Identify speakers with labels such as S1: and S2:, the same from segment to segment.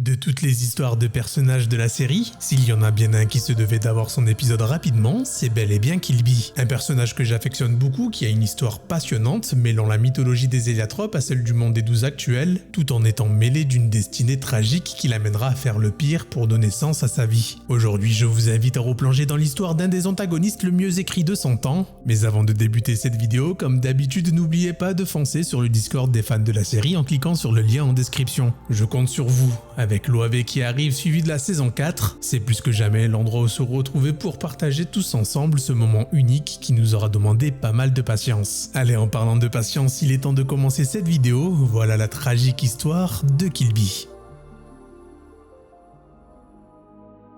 S1: De toutes les histoires de personnages de la série, s'il y en a bien un qui se devait d'avoir son épisode rapidement, c'est bel et bien Killby. Un personnage que j'affectionne beaucoup, qui a une histoire passionnante, mêlant la mythologie des Héliatropes à celle du monde des 12 actuel, tout en étant mêlé d'une destinée tragique qui l'amènera à faire le pire pour donner sens à sa vie. Aujourd'hui, je vous invite à replonger dans l'histoire d'un des antagonistes le mieux écrit de son temps. Mais avant de débuter cette vidéo, comme d'habitude, n'oubliez pas de foncer sur le Discord des fans de la série en cliquant sur le lien en description. Je compte sur vous. Avec l'OAV qui arrive suivi de la saison 4, c'est plus que jamais l'endroit où se retrouver pour partager tous ensemble ce moment unique qui nous aura demandé pas mal de patience. Allez, en parlant de patience, il est temps de commencer cette vidéo. Voilà la tragique histoire de Killby.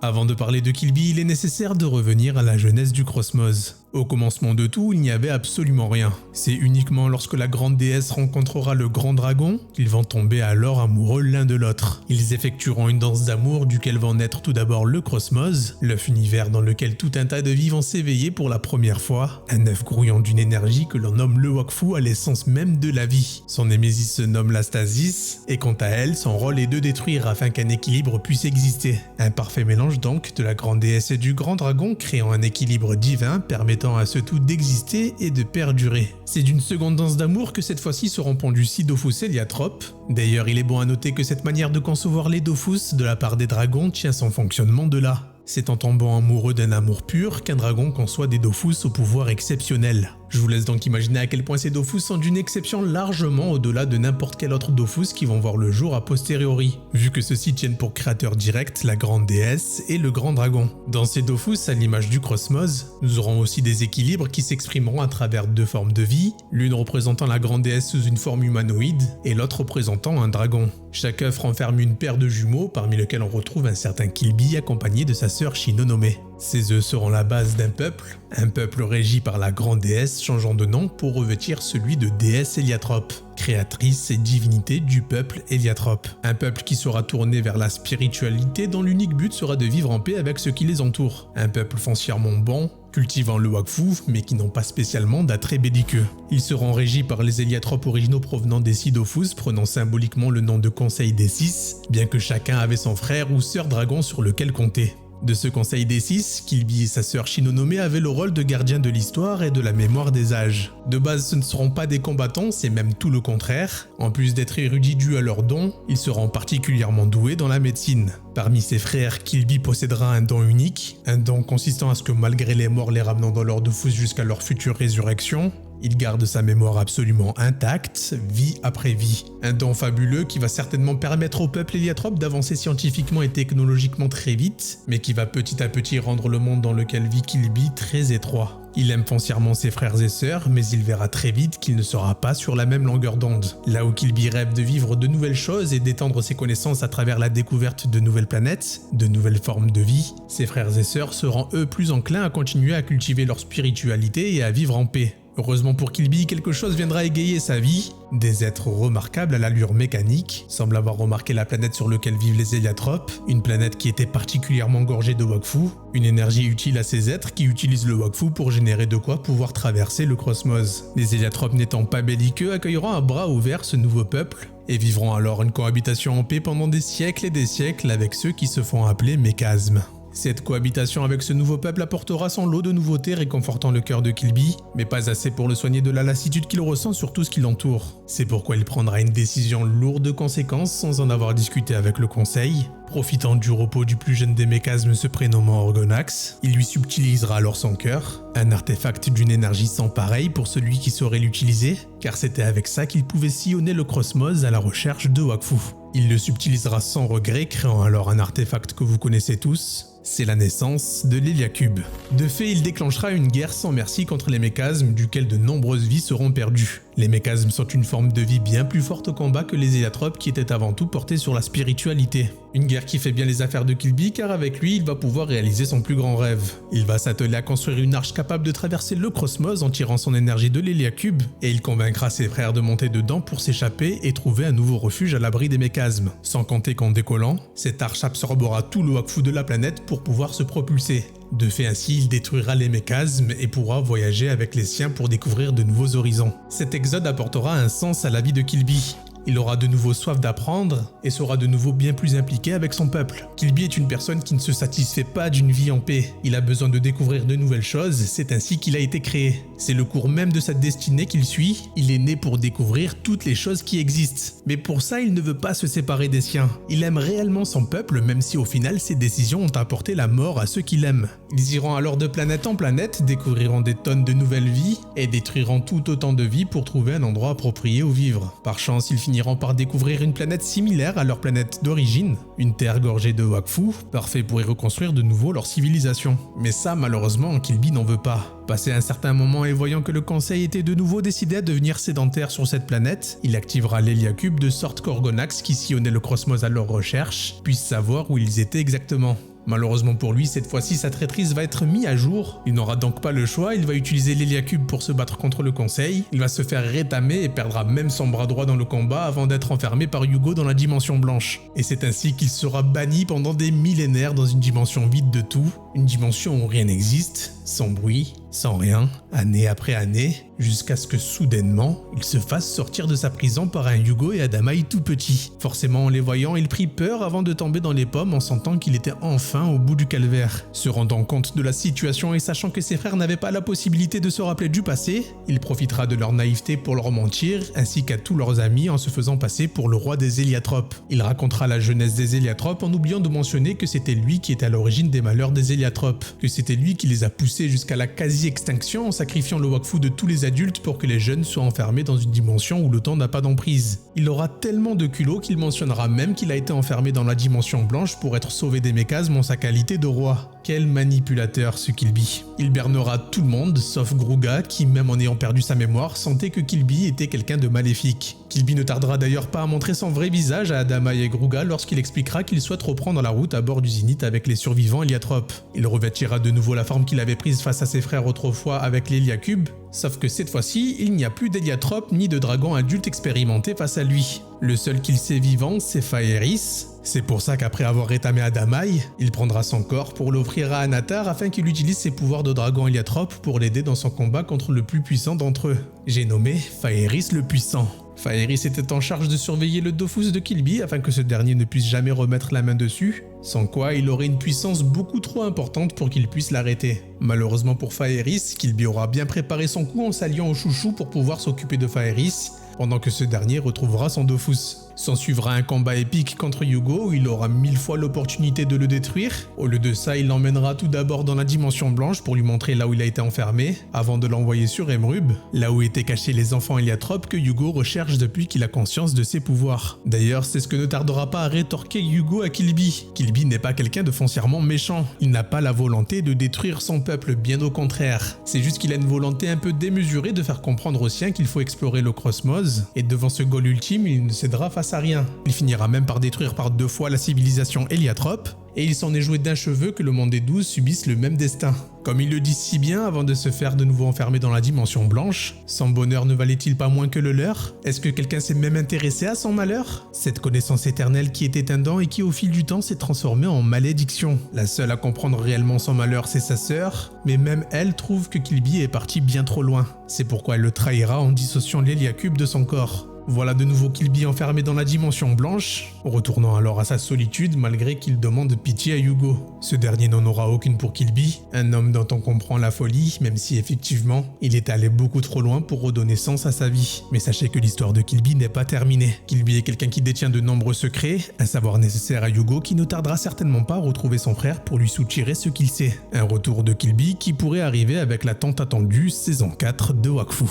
S1: Avant de parler de Killby, il est nécessaire de revenir à la jeunesse du Cosmos. Au commencement de tout, il n'y avait absolument rien. C'est uniquement lorsque la grande déesse rencontrera le grand dragon qu'ils vont tomber alors amoureux l'un de l'autre. Ils effectueront une danse d'amour duquel va naître tout d'abord le Cosmos, l'œuf univers dans lequel tout un tas de vies vont s'éveiller pour la première fois, un œuf grouillant d'une énergie que l'on nomme le Wakfu à l'essence même de la vie. Son némésis se nomme la Stasis, et quant à elle, son rôle est de détruire afin qu'un équilibre puisse exister. Un parfait mélange donc de la grande déesse et du grand dragon créant un équilibre divin permettant à ce tout d'exister et de perdurer. C'est d'une seconde danse d'amour que cette fois-ci seront pondus 6 Dofus Héliatropes. D'ailleurs, il est bon à noter que cette manière de concevoir les Dofus de la part des dragons tient son fonctionnement de là. C'est en tombant amoureux d'un amour pur qu'un dragon conçoit des Dofus au pouvoir exceptionnel. Je vous laisse donc imaginer à quel point ces Dofus sont d'une exception largement au-delà de n'importe quel autre Dofus qui vont voir le jour a posteriori, vu que ceux-ci tiennent pour créateur direct la grande déesse et le grand dragon. Dans ces Dofus, à l'image du Cosmos, nous aurons aussi des équilibres qui s'exprimeront à travers deux formes de vie, l'une représentant la grande déesse sous une forme humanoïde et l'autre représentant un dragon. Chaque œuf renferme une paire de jumeaux parmi lesquels on retrouve un certain Killby accompagné de sa sœur Shinonome. Ces œufs seront la base d'un peuple régi par la grande déesse changeant de nom pour revêtir celui de déesse Héliatrope, créatrice et divinité du peuple Héliatrope. Un peuple qui sera tourné vers la spiritualité dont l'unique but sera de vivre en paix avec ceux qui les entourent. Un peuple foncièrement bon, cultivant le Wakfu, mais qui n'ont pas spécialement d'attrait belliqueux. Ils seront régis par les Héliatropes originaux provenant des 6 Dofus, prenant symboliquement le nom de Conseil des 6, bien que chacun avait son frère ou sœur dragon sur lequel compter. De ce conseil des 6, Killby et sa sœur Shinonome avaient le rôle de gardiens de l'histoire et de la mémoire des âges. De base, ce ne seront pas des combattants, c'est même tout le contraire. En plus d'être érudits dû à leurs dons, ils seront particulièrement doués dans la médecine. Parmi ses frères, Killby possédera un don unique, un don consistant à ce que malgré les morts les ramenant dans leur Dofus jusqu'à leur future résurrection, il garde sa mémoire absolument intacte, vie après vie. Un don fabuleux qui va certainement permettre au peuple Héliatrope d'avancer scientifiquement et technologiquement très vite, mais qui va petit à petit rendre le monde dans lequel vit Killby très étroit. Il aime foncièrement ses frères et sœurs, mais il verra très vite qu'il ne sera pas sur la même longueur d'onde. Là où Killby rêve de vivre de nouvelles choses et d'étendre ses connaissances à travers la découverte de nouvelles planètes, de nouvelles formes de vie, ses frères et sœurs seront eux plus enclins à continuer à cultiver leur spiritualité et à vivre en paix. Heureusement pour Killby, quelque chose viendra égayer sa vie. Des êtres remarquables à l'allure mécanique semblent avoir remarqué la planète sur laquelle vivent les Héliatropes, une planète qui était particulièrement gorgée de Wakfu, une énergie utile à ces êtres qui utilisent le Wakfu pour générer de quoi pouvoir traverser le Cosmos. Les Héliatropes n'étant pas belliqueux accueilleront à bras ouverts ce nouveau peuple et vivront alors une cohabitation en paix pendant des siècles et des siècles avec ceux qui se font appeler Méchasmes. Cette cohabitation avec ce nouveau peuple apportera son lot de nouveautés réconfortant le cœur de Killby, mais pas assez pour le soigner de la lassitude qu'il ressent sur tout ce qui l'entoure. C'est pourquoi il prendra une décision lourde de conséquences sans en avoir discuté avec le conseil. Profitant du repos du plus jeune des Méchasmes se prénommant Orgonax, il lui subtilisera alors son cœur, un artefact d'une énergie sans pareil pour celui qui saurait l'utiliser, car c'était avec ça qu'il pouvait sillonner le Cosmos à la recherche de Wakfu. Il le subtilisera sans regret, créant alors un artefact que vous connaissez tous, c'est la naissance de l'Héliacube. De fait, il déclenchera une guerre sans merci contre les Méchasmes, duquel de nombreuses vies seront perdues. Les Méchasmes sont une forme de vie bien plus forte au combat que les Héliatropes qui étaient avant tout portés sur la spiritualité. Une guerre qui fait bien les affaires de Killby car avec lui, il va pouvoir réaliser son plus grand rêve. Il va s'atteler à construire une arche capable de traverser le Cosmos en tirant son énergie de l'Héliacube et il convaincra ses frères de monter dedans pour s'échapper et trouver un nouveau refuge à l'abri des Méchasmes. Sans compter qu'en décollant, cette arche absorbera tout le Wakfu de la planète pour pouvoir se propulser. De fait ainsi, il détruira les Méchasmes et pourra voyager avec les siens pour découvrir de nouveaux horizons. Cet exode apportera un sens à la vie de Killby. Il aura de nouveau soif d'apprendre et sera de nouveau bien plus impliqué avec son peuple. Killby est une personne qui ne se satisfait pas d'une vie en paix. Il a besoin de découvrir de nouvelles choses, c'est ainsi qu'il a été créé. C'est le cours même de sa destinée qu'il suit, il est né pour découvrir toutes les choses qui existent. Mais pour ça, il ne veut pas se séparer des siens. Il aime réellement son peuple, même si au final, ses décisions ont apporté la mort à ceux qu'il aime. Ils iront alors de planète en planète, découvriront des tonnes de nouvelles vies et détruiront tout autant de vies pour trouver un endroit approprié où vivre. Par chance, ils finiront par découvrir une planète similaire à leur planète d'origine, une terre gorgée de Wakfu, parfait pour y reconstruire de nouveau leur civilisation. Mais ça, malheureusement, Killby n'en veut pas. Passé un certain moment et voyant que le conseil était de nouveau décidé à devenir sédentaire sur cette planète, il activera l'Héliacube de sorte qu'Orgonax, qui sillonnait le Cosmos à leur recherche, puisse savoir où ils étaient exactement. Malheureusement pour lui, cette fois-ci sa traîtrise va être mise à jour. Il n'aura donc pas le choix, il va utiliser l'Héliacube pour se battre contre le conseil. Il va se faire rétamer et perdra même son bras droit dans le combat avant d'être enfermé par Yugo dans la dimension blanche. Et c'est ainsi qu'il sera banni pendant des millénaires dans une dimension vide de tout, une dimension où rien n'existe, sans bruit, sans rien, année après année, jusqu'à ce que soudainement, il se fasse sortir de sa prison par un Yugo et Adamaï tout petits. Forcément, en les voyant, il prit peur avant de tomber dans les pommes en sentant qu'il était enfin au bout du calvaire. Se rendant compte de la situation et sachant que ses frères n'avaient pas la possibilité de se rappeler du passé, il profitera de leur naïveté pour leur mentir, ainsi qu'à tous leurs amis en se faisant passer pour le roi des Héliatropes. Il racontera la jeunesse des Héliatropes en oubliant de mentionner que c'était lui qui était à l'origine des malheurs des Héliatropes, que c'était lui qui les a poussés jusqu'à la quasi-extinction en sacrifiant le Wakfu de tous les adultes pour que les jeunes soient enfermés dans une dimension où le temps n'a pas d'emprise. Il aura tellement de culot qu'il mentionnera même qu'il a été enfermé dans la dimension blanche pour être sauvé des mécasmes en sa qualité de roi. Quel manipulateur ce Killby. Il bernera tout le monde, sauf Gruga, qui même en ayant perdu sa mémoire, sentait que Killby était quelqu'un de maléfique. Killby ne tardera d'ailleurs pas à montrer son vrai visage à Adamaï et Gruga lorsqu'il expliquera qu'il souhaite reprendre la route à bord du Zénith avec les survivants Héliatropes. Il revêtira de nouveau la forme qu'il avait prise face à ses frères autrefois avec l'Héliacube, sauf que cette fois-ci, il n'y a plus d'Héliatropes ni de dragons adultes expérimentés face à lui. Le seul qu'il sait vivant, c'est Faeris. C'est pour ça qu'après avoir rétamé Adamaï, il prendra son corps pour l'offrir à Anatar afin qu'il utilise ses pouvoirs de dragon Héliatrope pour l'aider dans son combat contre le plus puissant d'entre eux. J'ai nommé Faeris le Puissant. Faeris était en charge de surveiller le Dofus de Killby afin que ce dernier ne puisse jamais remettre la main dessus, sans quoi il aurait une puissance beaucoup trop importante pour qu'il puisse l'arrêter. Malheureusement pour Faeris, Killby aura bien préparé son coup en s'alliant au chouchou pour pouvoir s'occuper de Faeris, pendant que ce dernier retrouvera son Dofus. S'en suivra un combat épique contre Yugo où il aura 1000 fois l'opportunité de le détruire. Au lieu de ça, il l'emmènera tout d'abord dans la dimension blanche pour lui montrer là où il a été enfermé, avant de l'envoyer sur Emrub, là où étaient cachés les enfants Héliatropes que Yugo recherche depuis qu'il a conscience de ses pouvoirs. D'ailleurs, c'est ce que ne tardera pas à rétorquer Yugo à Killby. Killby n'est pas quelqu'un de foncièrement méchant, il n'a pas la volonté de détruire son peuple, bien au contraire. C'est juste qu'il a une volonté un peu démesurée de faire comprendre aux siens qu'il faut explorer le Cosmos, et devant ce goal ultime, il ne cédera face à rien. Il finira même par détruire par 2 fois la civilisation Héliatrope, et il s'en est joué d'un cheveu que le monde des 12 subisse le même destin. Comme il le dit si bien avant de se faire de nouveau enfermer dans la dimension blanche, son bonheur ne valait-il pas moins que le leur? Est-ce que quelqu'un s'est même intéressé à son malheur? Cette connaissance éternelle qui était un don et qui au fil du temps s'est transformée en malédiction. La seule à comprendre réellement son malheur, c'est sa sœur, mais même elle trouve que Killby est parti bien trop loin. C'est pourquoi elle le trahira en dissociant l'Héliacube de son corps. Voilà de nouveau Killby enfermé dans la dimension blanche, retournant alors à sa solitude malgré qu'il demande pitié à Yugo. Ce dernier n'en aura aucune pour Killby, un homme dont on comprend la folie, même si effectivement, il est allé beaucoup trop loin pour redonner sens à sa vie. Mais sachez que l'histoire de Killby n'est pas terminée. Killby est quelqu'un qui détient de nombreux secrets, un savoir nécessaire à Yugo qui ne tardera certainement pas à retrouver son frère pour lui soutirer ce qu'il sait. Un retour de Killby qui pourrait arriver avec la tant attendue saison 4 de Wakfu.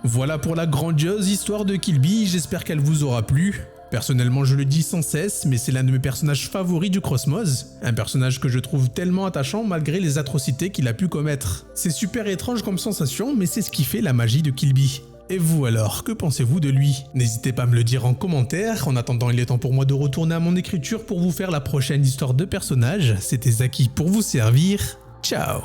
S1: Voilà pour la grandiose histoire de Killby, j'espère qu'elle vous aura plu. Personnellement, je le dis sans cesse, mais c'est l'un de mes personnages favoris du Cosmos. Un personnage que je trouve tellement attachant malgré les atrocités qu'il a pu commettre. C'est super étrange comme sensation, mais c'est ce qui fait la magie de Killby. Et vous alors, que pensez-vous de lui? N'hésitez pas à me le dire en commentaire. En attendant, il est temps pour moi de retourner à mon écriture pour vous faire la prochaine histoire de personnage. C'était Zaki pour vous servir. Ciao!